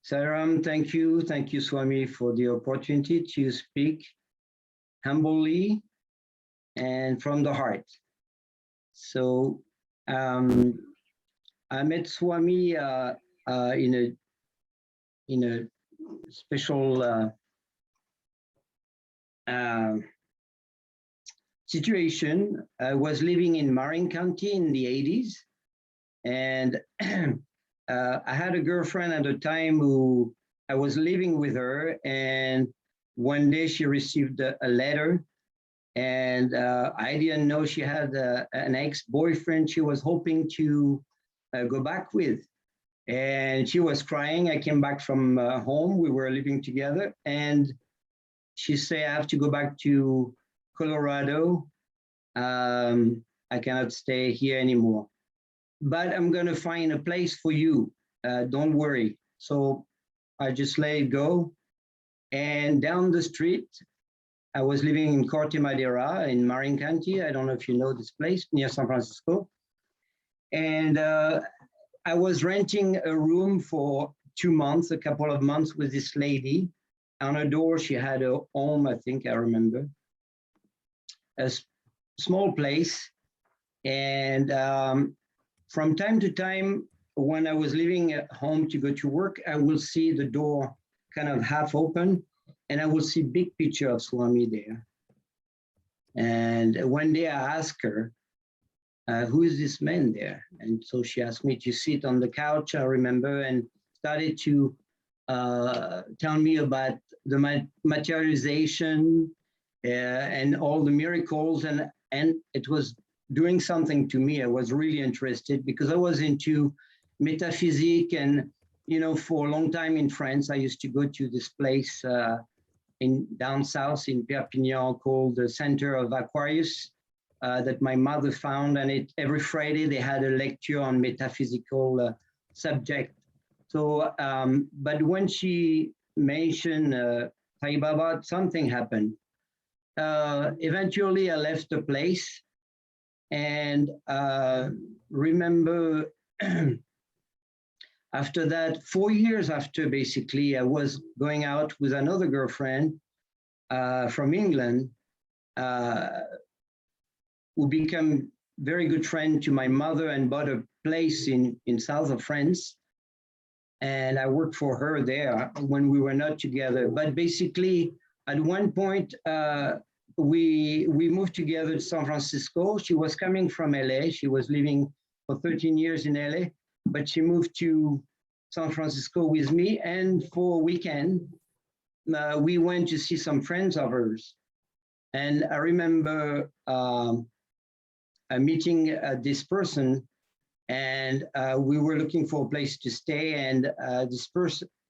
Saram, thank you. Thank you, Swami, for the opportunity to speak humbly and from the heart. So I met Swami in a special situation. I was living in Marin County in the 80s, and I had a girlfriend at the time who I was living with her, and one day she received a letter, and I didn't know she had an ex-boyfriend she was hoping to go back with. And she was crying. I came back from home. We were living together, and she said, I have to go back to Colorado. I cannot stay here anymore, but I'm going to find a place for you. Don't worry. So I just let it go. And down the street, I was living in Corte Madera in Marin County. I don't know if you know this place near San Francisco. And I was renting a room for 2 months, a couple of months with this lady. On her door, she had a home, I think I remember, a small place. And from time to time, when I was leaving at home to go to work, I will see the door kind of half open, and I will see big picture of Swami there. And one day I asked her, who is this man there? And so she asked me to sit on the couch, I remember, and started to tell me about the materialization and all the miracles. And it was doing something to me. I was really interested because I was into metaphysics, and for a long time in France, I used to go to this place in down south in Perpignan called the Center of Aquarius that my mother found, and every Friday they had a lecture on metaphysical subject. So, but when she mentioned Sai Baba, something happened. Eventually, I left the place, and remember after that, 4 years after, basically, I was going out with another girlfriend from England, who became very good friend to my mother and bought a place in south of France. And I worked for her there when we were not together. But basically, at one point, we moved together to San Francisco. She was coming from LA. She was living for 13 years in LA, but she moved to San Francisco with me. And for a weekend, we went to see some friends of hers. And I remember meeting this person, and we were looking for a place to stay. And this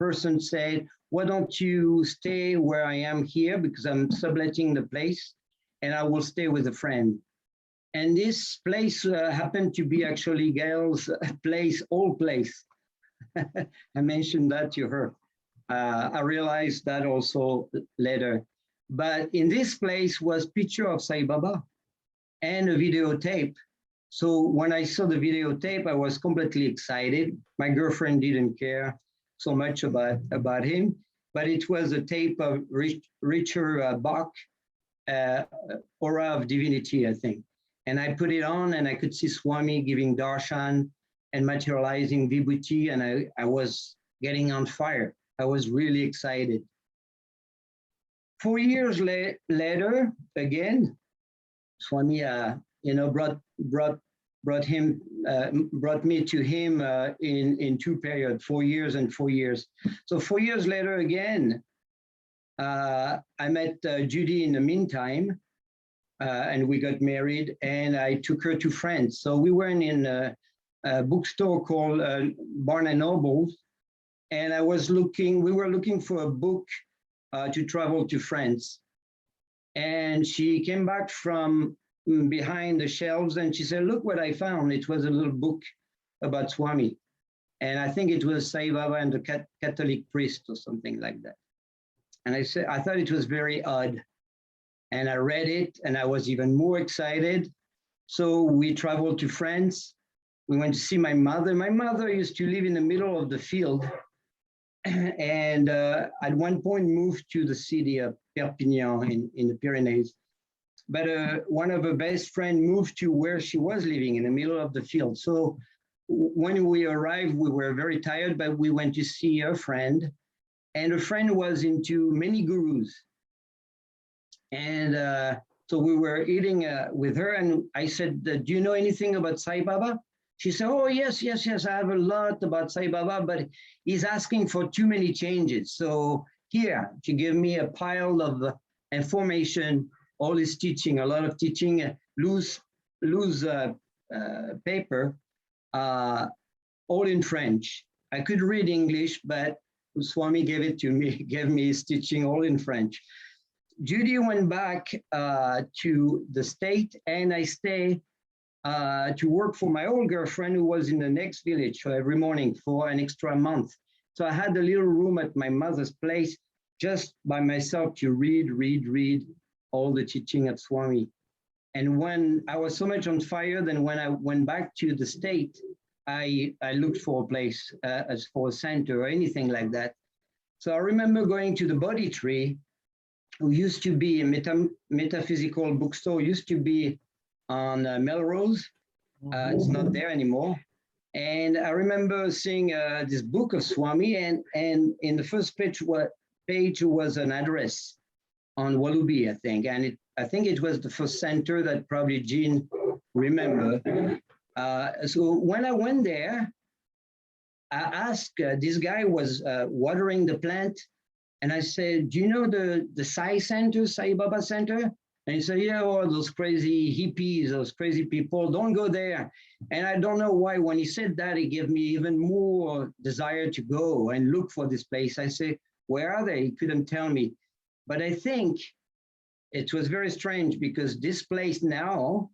person said, why don't you stay where I am here, because I'm subletting the place, and I will stay with a friend. And this place happened to be actually Gail's place, old place. I mentioned that to her. I realized that also later. But in this place was picture of Sai Baba and a videotape. So when I saw the videotape, I was completely excited. My girlfriend didn't care so much about him, but it was a tape of Richard Bach, Aura of Divinity, I think. And I put it on, and I could see Swami giving darshan and materializing vibhuti, and I was getting on fire. I was really excited. 4 years later, again, Swami, brought me to him in two periods, 4 years and 4 years. So 4 years later, again, I met Judy in the meantime, and we got married, and I took her to France. So we were in a bookstore called Barnes & Noble, and we were looking for a book to travel to France. And she came back from behind the shelves, and she said, look what I found. It was a little book about Swami. And I think it was Sai Baba and the Catholic priest or something like that. And I thought it was very odd. And I read it, and I was even more excited. So we traveled to France. we went to see my mother. My mother used to live in the middle of the field, and at one point moved to the city of Perpignan in the Pyrenees. But one of her best friends moved to where she was living in the middle of the field. So when we arrived, we were very tired, but we went to see her friend. And her friend was into many gurus. And so we were eating with her, and I said, do you know anything about Sai Baba? She said, oh, yes, I have a lot about Sai Baba, but he's asking for too many changes. So here, she gave me a pile of information, all his teaching, a lot of teaching, loose paper, all in French. I could read English, but Swami gave it to me, gave me his teaching all in French. Judy went back to the state, and I stayed to work for my old girlfriend who was in the next village every morning for an extra month. So I had a little room at my mother's place just by myself to read all the teaching of Swami. And when I was so much on fire, then when I went back to the state, I looked for a place as for a center or anything like that. So I remember going to the Bodhi Tree, who used to be a metaphysical bookstore, used to be on Melrose. It's not there anymore. And I remember seeing this book of Swami, and in the first page was an address on Walubi, I think. And I think it was the first center that probably Jean remember. So when I went there, I asked, this guy was watering the plant, and I said, do you know the Sai Center, Sai Baba Center? And he said, yeah, all those crazy hippies, those crazy people, don't go there. And I don't know why, when he said that, it gave me even more desire to go and look for this place. I said, where are they? He couldn't tell me. But I think it was very strange, because this place now,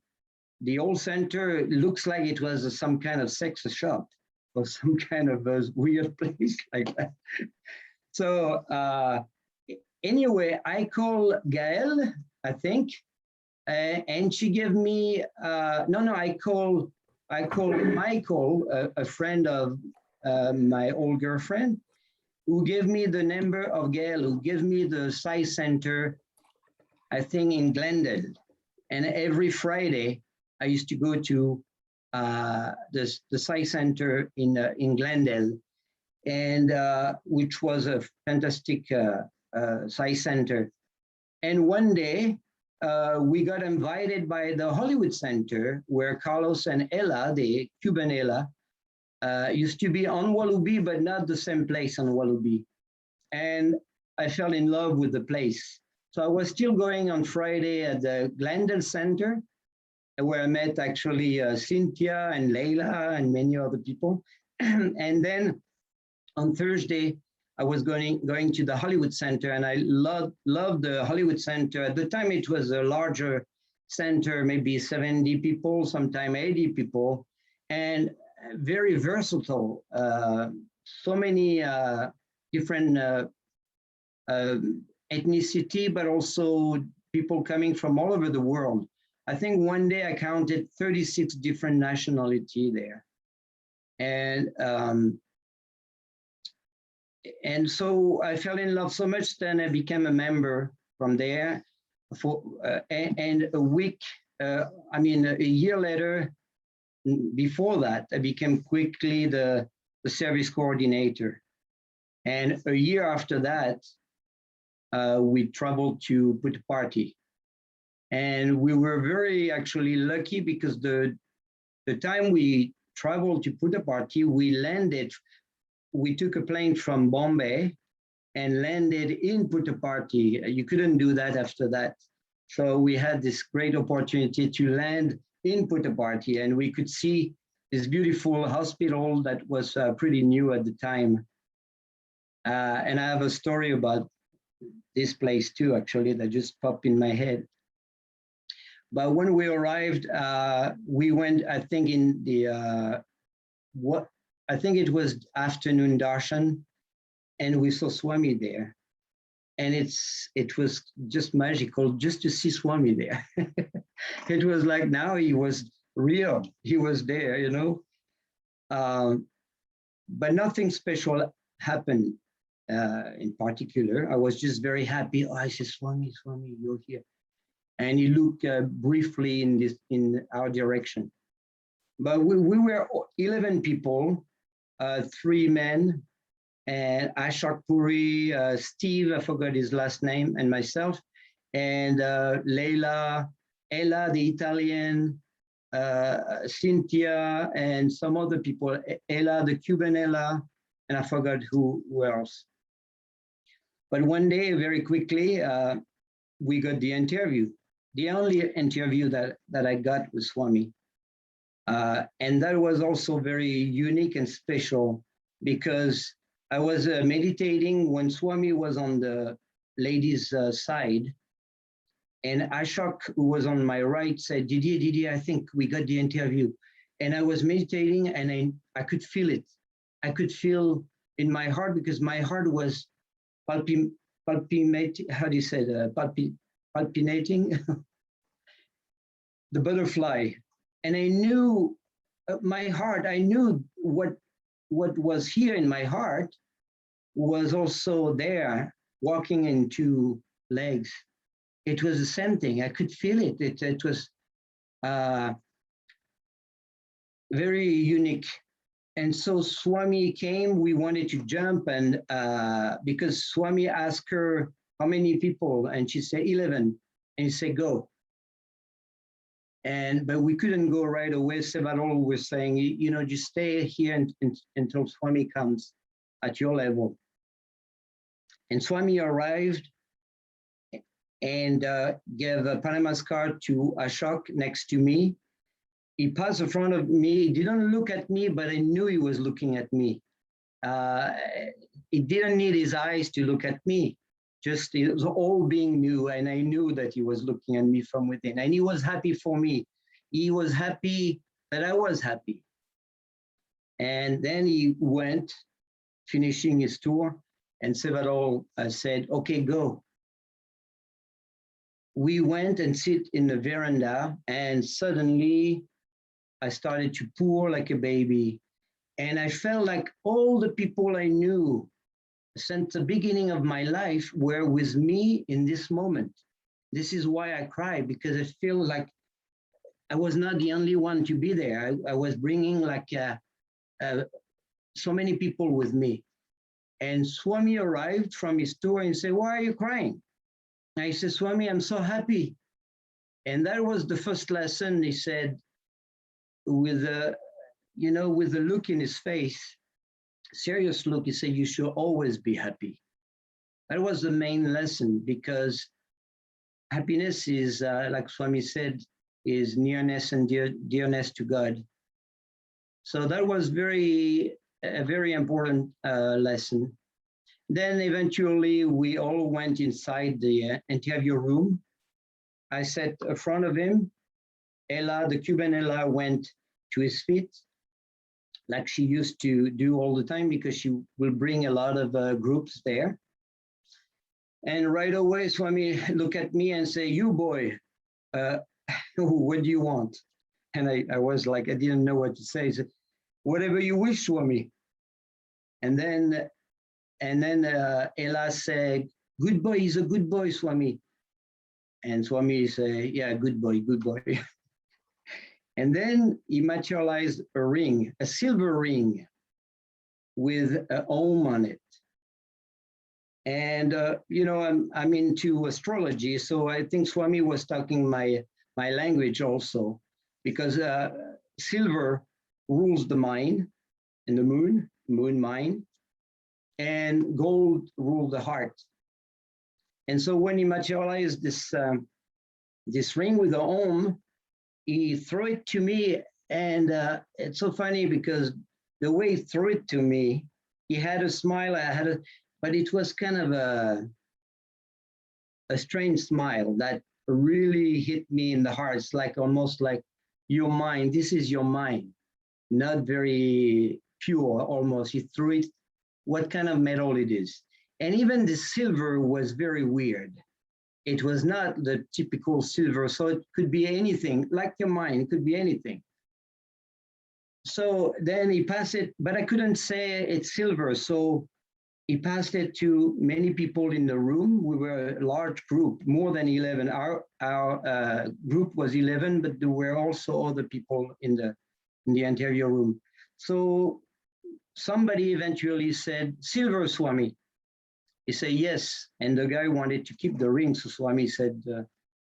the old center, looks like it was some kind of sex shop or some kind of a weird place like that. So anyway, I called Gaëlle, I think, and she gave me, I called Michael, a friend of my old girlfriend, who gave me the number of Gaëlle, who gave me the Sai Center, I think in Glendale. And every Friday, I used to go to the Sai Center in Glendale, and which was a fantastic Sai Center. And one day, we got invited by the Hollywood Center, where Carlos and Ella, the Cuban Ella, used to be on Walubi, but not the same place on Walubi. And I fell in love with the place. So I was still going on Friday at the Glendale Center, where I met actually Cynthia and Leila and many other people. And then on Thursday, I was going to the Hollywood Center, and I loved the Hollywood Center. At the time, it was a larger center, maybe 70 people, sometime 80 people, and very versatile. So many different ethnicity, but also people coming from all over the world. I think one day I counted 36 different nationality there. And so I fell in love so much, then I became a member from there. And a year later, before that, I became quickly the service coordinator. And a year after that, we traveled to Puttaparthi. And we were very actually lucky, because the time we traveled to Puttaparthi, we took a plane from Bombay and landed in Puttaparthi. You couldn't do that after that. So we had this great opportunity to land in Puttaparthi, and we could see this beautiful hospital that was pretty new at the time. And I have a story about this place too, actually, that just popped in my head. But when we arrived, we went, I think, in the, I think it was afternoon darshan, and we saw Swami there. And it was just magical just to see Swami there. It was like now he was real, he was there, you know. But nothing special happened in particular. I was just very happy. Oh, I said, Swami, Swami, you're here. And he looked briefly in our direction. But we were 11 people, 3 men, and Ashok Puri, Steve, I forgot his last name, and myself, and Leila, Ella, the Italian, Cynthia, and some other people, Ella, the Cuban Ella, and I forgot who else. But one day, very quickly, we got the interview. The only interview that I got with Swami. And that was also very unique and special because I was meditating when Swami was on the ladies' side. And Ashok, who was on my right, said, Didier, I think we got the interview. And I was meditating and I could feel it. I could feel in my heart because my heart was palpitating, how do you say that? Palpitating, the butterfly. And I knew my heart, I knew what was here in my heart was also there, walking in 2 legs. It was the same thing. I could feel it. It was very unique. And so Swami came, we wanted to jump, and because Swami asked her how many people, and she said 11, and he said, go. But we couldn't go right away. Several were saying, you know, just stay here until Swami comes at your level. And Swami arrived and gave a Panama's card to Ashok next to me. He passed in front of me. He didn't look at me, but I knew he was looking at me. He didn't need his eyes to look at me. Just it was all being new, and I knew that he was looking at me from within. And he was happy for me. He was happy that I was happy. And then he went, finishing his tour, and several said, okay, go. We went and sit in the veranda, and suddenly I started to pour like a baby. And I felt like all the people I knew since the beginning of my life were with me in this moment. This is why I cry, because I feel like I was not the only one to be there. I was bringing like so many people with me. And Swami arrived from his tour and said, why are you crying? I said, Swami, I'm so happy. And that was the first lesson. He said, with a, you know, with a look in his face, serious look, he said, you should always be happy. That was the main lesson, because happiness is, like Swami said, is nearness and dearness to God. So that was a very important lesson. Then eventually we all went inside the interview room. I sat in front of him. Ella, the Cuban Ella, went to his feet, like she used to do all the time, because she will bring a lot of groups there. And right away, Swami looked at me and say, you boy, what do you want? And I was like, I didn't know what to say. He said, whatever you wish, Swami. And then Ella said, good boy, he's a good boy, Swami. And Swami said, yeah, good boy, good boy. And then he materialized a ring, a silver ring with an Om on it. And, you know, I'm into astrology, so I think Swami was talking my language also, because silver rules the mind and the moon mind, and gold rules the heart. And so when he materialized this ring with the Om, he threw it to me, and it's so funny because the way he threw it to me, he had a smile, but it was kind of a strange smile that really hit me in the heart. It's like almost like your mind, this is your mind, not very pure almost. He threw it, what kind of metal it is. And even the silver was very weird. It was not the typical silver, so it could be anything, like your mind, it could be anything. So then he passed it, but I couldn't say it's silver. So he passed it to many people in the room. We were a large group, more than 11. Our group was 11, but there were also other people in the interview room. So somebody eventually said, "Silver, Swami." He said, "Yes." And the guy wanted to keep the ring. So Swami said,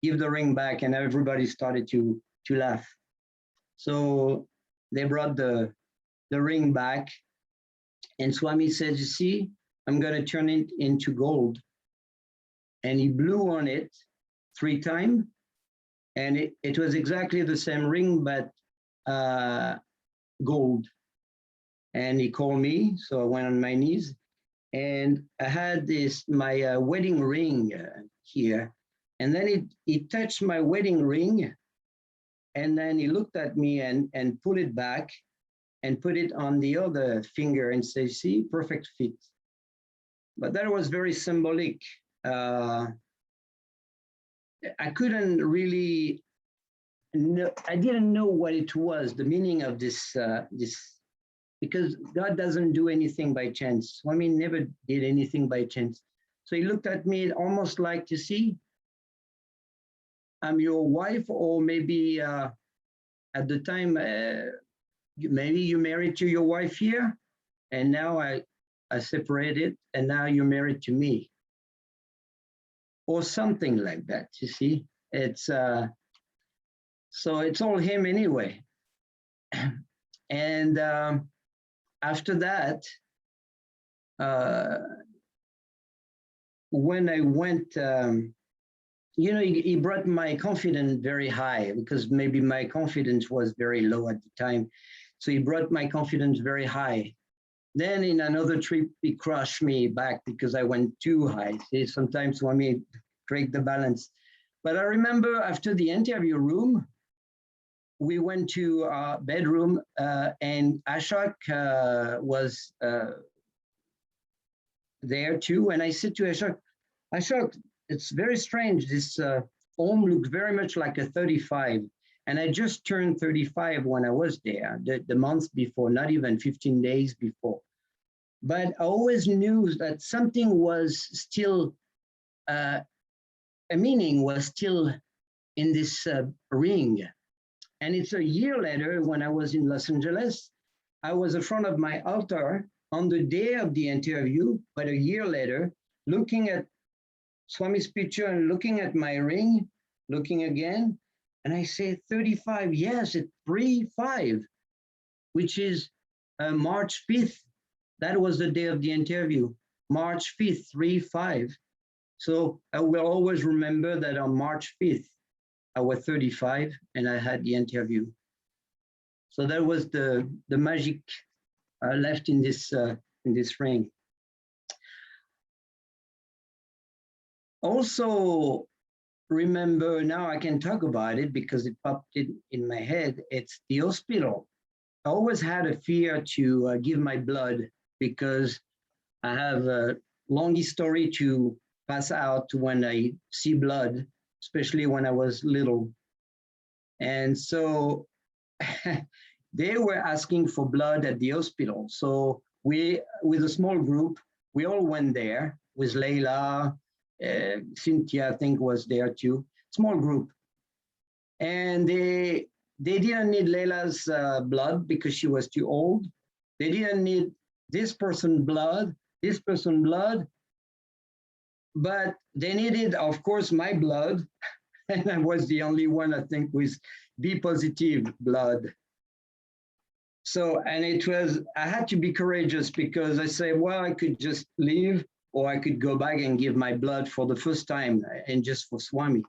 "Give the ring back." And everybody started to laugh. So they brought the ring back. And Swami said, "You see, I'm going to turn it into gold." And he blew on it 3 times. And it was exactly the same ring, but gold. And he called me. So I went on my knees. And I had my wedding ring here. And then he touched my wedding ring. And then he looked at me and put it back and put it on the other finger and say, "See, perfect fit." But that was very symbolic. I couldn't really know, I didn't know what it was, the meaning of this, because God doesn't do anything by chance. Swami never did anything by chance. So he looked at me almost like, "You see, I'm your wife," or maybe at the time, maybe you married to your wife here, and now I separated, and now you're married to me. Or something like that, you see. It's so it's all him anyway. And after that, when I went, he brought my confidence very high, because maybe my confidence was very low at the time. So he brought my confidence very high. Then in another trip, he crushed me back because I went too high. See, sometimes when we break the balance. But I remember after the interview room, we went to our bedroom and Ashok was there too. And I said to Ashok, it's very strange. This home looks very much like a 35. And I just turned 35 when I was there, the month before, not even 15 days before. But I always knew that something was still, a meaning was still in this ring. And it's a year later when I was in Los Angeles, I was in front of my altar on the day of the interview, but a year later, looking at Swami's picture and looking at my ring, looking again, and I say 35, yes, it's 3-5, which is March 5th. That was the day of the interview, March 5th, 3-5. So I will always remember that on March 5th, I was 35 and I had the interview. So that was the magic left in this ring. Also, remember, now I can talk about it because it popped in my head. It's the hospital. I always had a fear to give my blood because I have a long history to pass out when I see blood, especially when I was little. And so they were asking for blood at the hospital. So we, with a small group, we all went there with Leila, Cynthia, I think, was there too, small group. And they didn't need Leila's blood because she was too old. They didn't need this person's blood, but they needed, of course, my blood. And I was the only one, I think, with B positive blood. So, and it was, I had to be courageous because I said, well, I could just leave or I could go back and give my blood for the first time and just for Swami.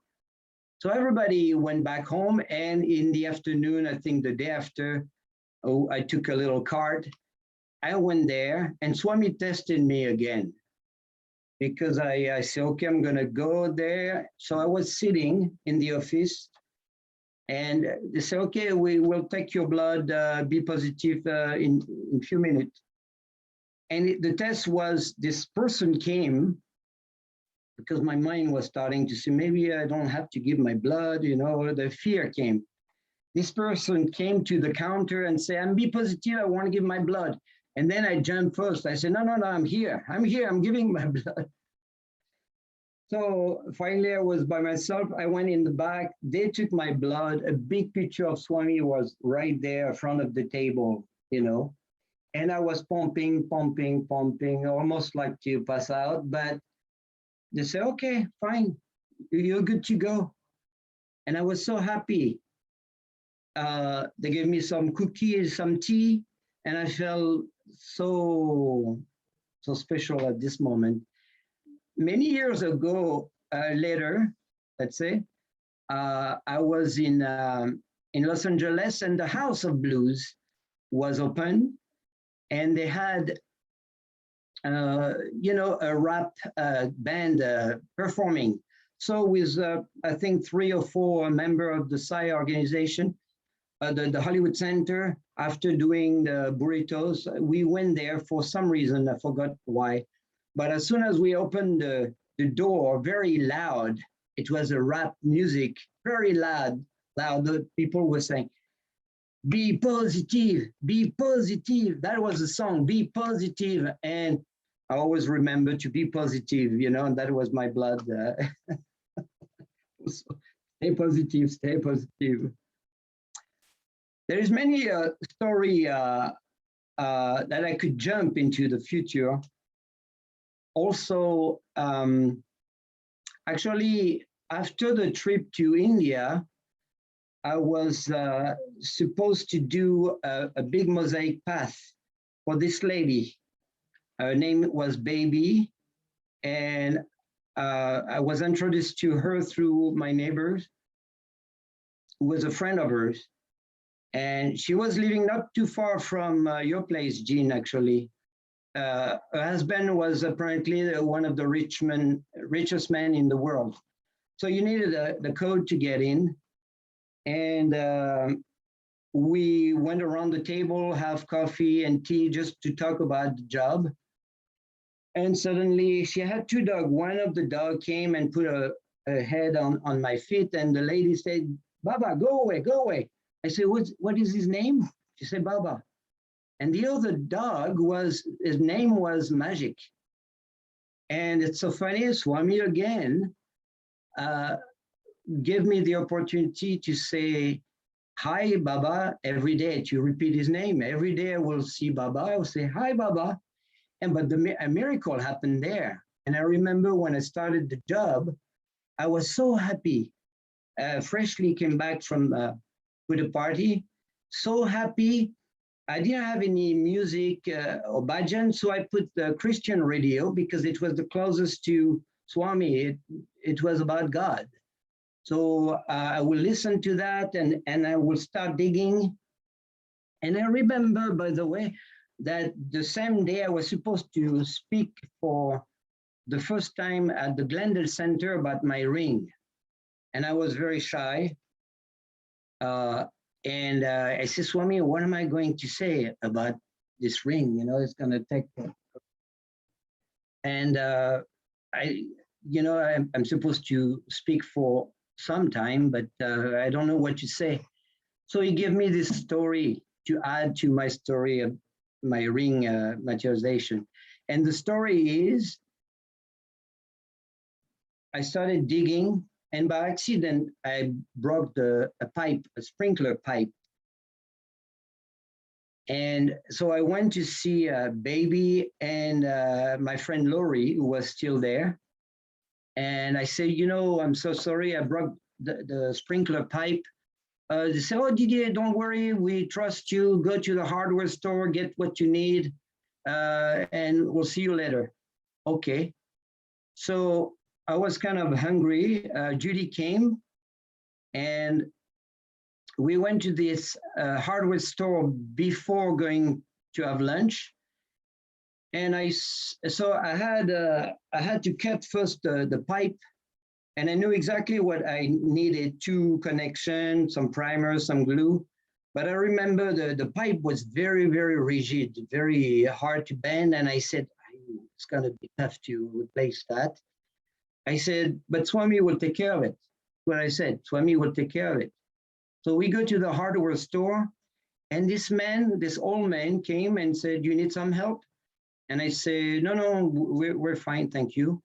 So everybody went back home, and in the afternoon, I think the day after, I took a little card. I went there and Swami tested me again because I said, okay, I'm gonna go there. So I was sitting in the office and they said, okay, we will take your blood, be positive in a few minutes. And the test was, this person came because my mind was starting to say, maybe I don't have to give my blood, you know, the fear came. this person came to the counter and said, I'm B positive, I want to give my blood. And then I jumped first. I said, no, no, no, I'm here, I'm giving my blood. So finally I was by myself. I went in the back, they took my blood. A big picture of Swami was right there in front of the table, you know. And I was pumping, almost like to pass out, but they said, okay, fine, you're good to go. And I was so happy. They gave me some cookies, some tea, and I felt so special at this moment. Many years ago, later, let's say, I was in Los Angeles, and the House of Blues was open, and they had, you know, a rap band performing. So with, I think, 3 or 4 members of the Sai organization, the Hollywood Center, after doing the burritos, we went there for some reason, I forgot why. But as soon as we opened the door, very loud, it was a rap music, very loud. The people were saying, be positive, be positive. That was the song, be positive. And I always remember to be positive, you know, and that was my blood. Stay positive, stay positive. There is many story that I could jump into the future. Also, actually, after the trip to India, I was supposed to do a big mosaic path for this lady. Her name was Baby, and I was introduced to her through my neighbors, who was a friend of hers. And she was living not too far from your place, Jean, actually. Her husband was apparently one of the richest men in the world. So you needed the code to get in. And we went around the table, have coffee and tea just to talk about the job. And suddenly she had 2 dogs. One of the dogs came and put a head on my feet, and the lady said, Baba, go away, go away. I said, what is his name? She said, Baba. And the other dog his name was Magic. And it's so funny, Swami again gave me the opportunity to say, hi, Baba, every day, to repeat his name. Every day I will see Baba, I will say, hi, Baba. But a miracle happened there. And I remember when I started the job, I was so happy. Freshly came back from Puttaparthi, so happy. I didn't have any music or bhajan, so I put the Christian radio because it was the closest to Swami. It was about God. So I will listen to that, and I will start digging. And I remember, by the way, that the same day I was supposed to speak for the first time at the Glendale Center about my ring. And I was very shy. And I said, Swami, what am I going to say about this ring? You know, it's going to take. And I'm supposed to speak for some time, but I don't know what to say. So he gave me this story to add to my story of my ring materialization. And the story is, I started digging, and by accident, I broke a pipe, a sprinkler pipe. And so I went to see Baby and my friend Lori, who was still there. And I said, you know, I'm so sorry, I broke the sprinkler pipe. They said, oh, Didier, don't worry, we trust you. Go to the hardware store, get what you need, and we'll see you later. Okay. So I was kind of hungry. Judy came, and we went to this hardware store before going to have lunch. And I had to cut first the pipe, and I knew exactly what I needed: 2 connections, some primer, some glue. But I remember the pipe was very, very rigid, very hard to bend. And I said, it's going to be tough to replace that. I said, but Swami will take care of it. What I said, Swami will take care of it. So we go to the hardware store, and this old man came and said, "You need some help?" And I said, no, we're fine, thank you.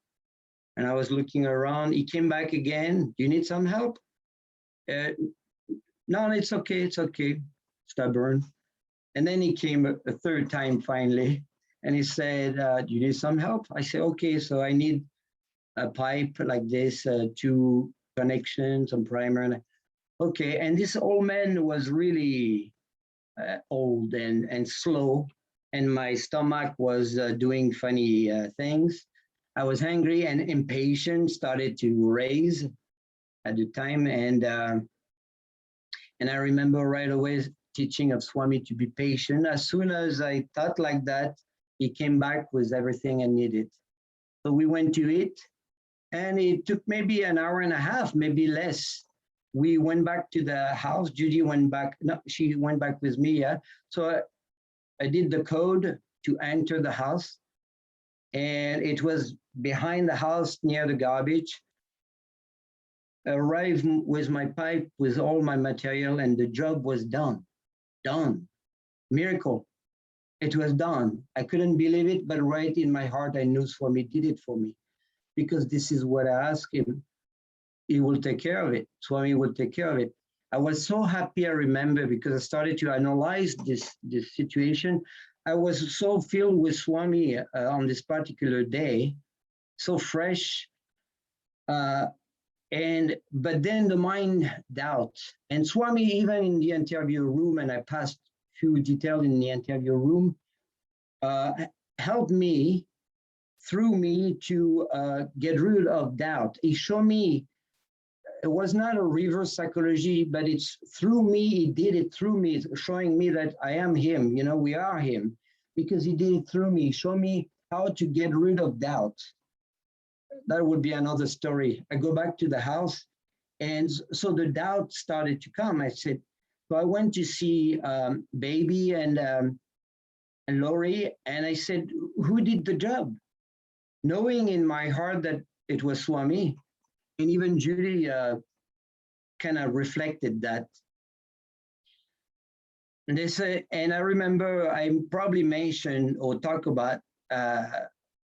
And I was looking around. He came back again. "Do you need some help?" Uh, no, it's okay, stubborn. And then he came a third time finally, and he said, "Do you need some help?" I said, "Okay, so I need a pipe like this, two connections, some primer." And okay, and this old man was really old and slow, and my stomach was doing funny things. I was hungry and impatient, started to raise at the time, and I remember right away teaching of Swami to be patient. As soon as I thought like that, he came back with everything I needed. So we went to eat, and it took maybe an hour and a half, maybe less. We went back to the house. Judy went back. No, she went back with me. Yeah. So I did the code to enter the house, and it was behind the house near the garbage. Arrived with my pipe, with all my material, and the job was done. Done. Miracle. It was done. I couldn't believe it, but right in my heart, I knew Swami did it for me, because this is what I asked him. He will take care of it. Swami will take care of it. I was so happy, I remember, because I started to analyze this situation. I was so filled with Swami on this particular day, so fresh. But then the mind doubts. And Swami, even in the interview room, and I passed few details in the interview room, helped me, through me, to get rid of doubt. He showed me it was not a reverse psychology, but it's through me, he did it through me, showing me that I am him, we are him, because he did it through me, show me how to get rid of doubt. That would be another story. I go back to the house, and so the doubt started to come. I said, so I went to see Baby and Lori, and I said, who did the job? Knowing in my heart that it was Swami. And even Judy kind of reflected that. And they say, and I remember I probably mentioned or talk about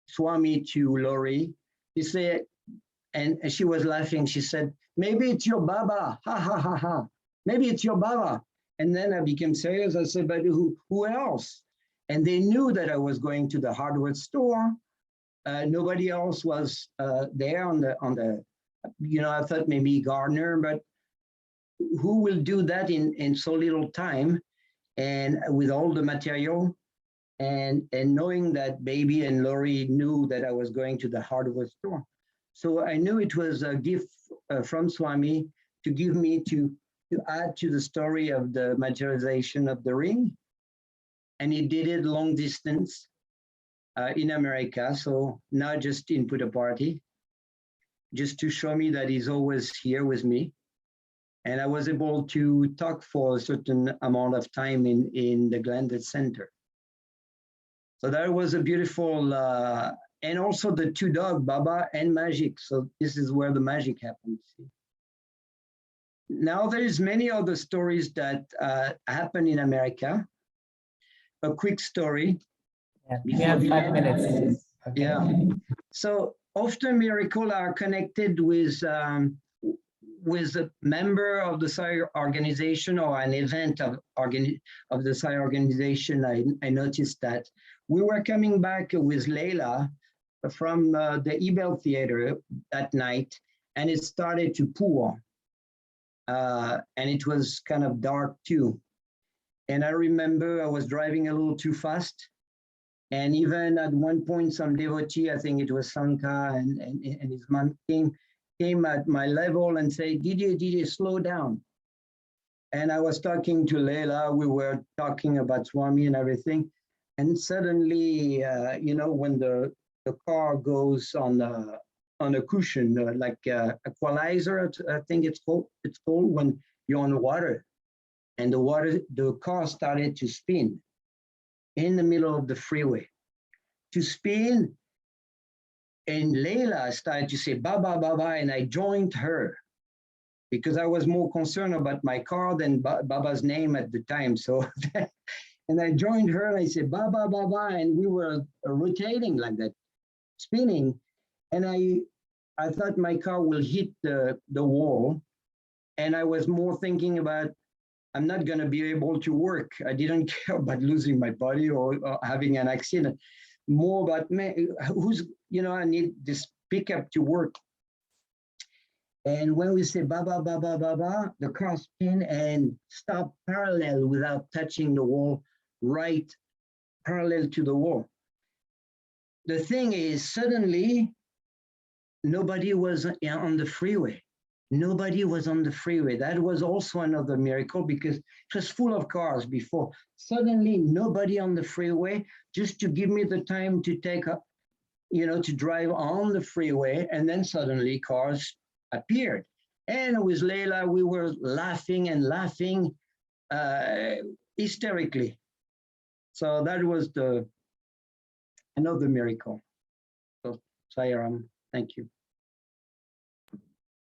Swami to Lori. He said, and she was laughing. She said, maybe it's your Baba. Ha, ha, ha, ha. Maybe it's your Baba. And then I became serious. I said, but who else? And they knew that I was going to the hardware store. Nobody else was there on the I thought maybe Gardner, but who will do that in so little time and with all the material, and knowing that Baby and Lori knew that I was going to the hardware store. So I knew it was a gift from Swami to give me to add to the story of the materialization of the ring. And he did it long distance in America, so not just in Puttaparthi, just to show me that he's always here with me. And I was able to talk for a certain amount of time in the Glendale Center. So that was a beautiful, and also the two dogs, Baba and Magic. So this is where the magic happens. Now there's many other stories that happen in America. A quick story. Yeah, we have 5 minutes. Okay. Yeah. So often miracles are connected with a member of the Sai organization or an event of the Sai organization. I noticed that we were coming back with Leila from the Ebel Theater that night, and it started to pour. And it was kind of dark too. And I remember I was driving a little too fast. And even at one point, some devotee, I think it was Sanka and his mom came at my level and said, Didier, slow down. And I was talking to Leila, we were talking about Swami and everything. And suddenly, when the car goes on a cushion, like equalizer, I think it's called when you're on water. And the car started to spin in the middle of the freeway. To spin, and Leila started to say, Baba, Baba, and I joined her. because I was more concerned about my car than Baba's name at the time. So, and I joined her and I said, Baba, Baba, and we were rotating like that, spinning. And I thought my car will hit the wall. And I was more thinking about, I'm not going to be able to work. I didn't care about losing my body or having an accident. More about, man, I need this pickup to work. And when we say Baba, Baba, Baba, the car spin and stop parallel without touching the wall, right parallel to the wall. The thing is, suddenly, nobody was on the freeway. Nobody was on the freeway. That was also another miracle because it was full of cars before. Suddenly, nobody on the freeway, just to give me the time to take up, to drive on the freeway. And then suddenly cars appeared. And with Leila, we were laughing and laughing hysterically. So that was another miracle. So, Sairam, thank you.